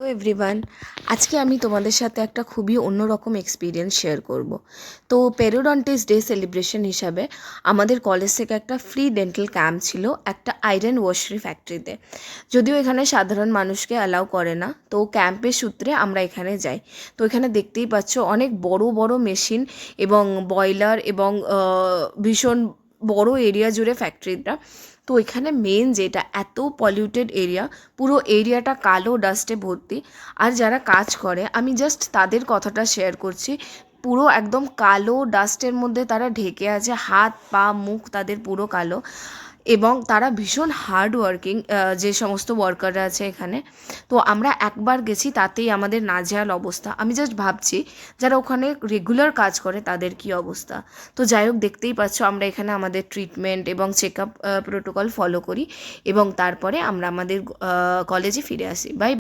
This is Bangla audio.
হ্যালো এভরিওয়ান, আজকে আমি তোমাদের সাথে একটা খুবই অন্যরকম এক্সপিরিয়েন্স শেয়ার করব। তো পেরোডন্টিস ডে সেলিব্রেশন হিসাবে আমাদের কলেজ থেকে একটা ফ্রি ডেন্টাল ক্যাম্প ছিল একটা আয়রন ওয়াশারি ফ্যাক্টরিতে। যদিও এখানে সাধারণ মানুষকে অ্যালাউ করে না, তো ক্যাম্পের সূত্রে আমরা এখানে যাই। তো এখানে দেখতেই পাচ্ছ অনেক বড় বড় মেশিন এবং বয়লার এবং ভীষণ বড় এরিয়া জুড়ে ফ্যাক্টরিটা। তো এখানে মেন যেটা, এত পলিউটেড এরিয়া, পুরো এরিয়াটা কালো ডাস্টে ভর্তি। আর যারা কাজ করে, আমি জাস্ট তাদের কথাটা শেয়ার করছি, পুরো একদম কালো ডাস্টের মধ্যে তারা ঢেকে আছে, হাত পা মুখ তাদের পুরো কালো। এবং তারা ভীষণ হার্ড ওয়ার্কিং, যে সমস্ত ওয়ার্কাররা আছে এখানে। তো আমরা একবার গেছি, তাতেই আমাদের নাজেহাল অবস্থা। আমি জাস্ট ভাবছি যারা ওখানে রেগুলার কাজ করে তাদের কি অবস্থা। তো যাই হোক, দেখতেই পাচ্ছ আমরা এখানে আমাদের ট্রিটমেন্ট এবং চেক আপ প্রোটোকল ফলো করি এবং তারপরে আমরা আমাদের কলেজে ফিরে আসি। বাই।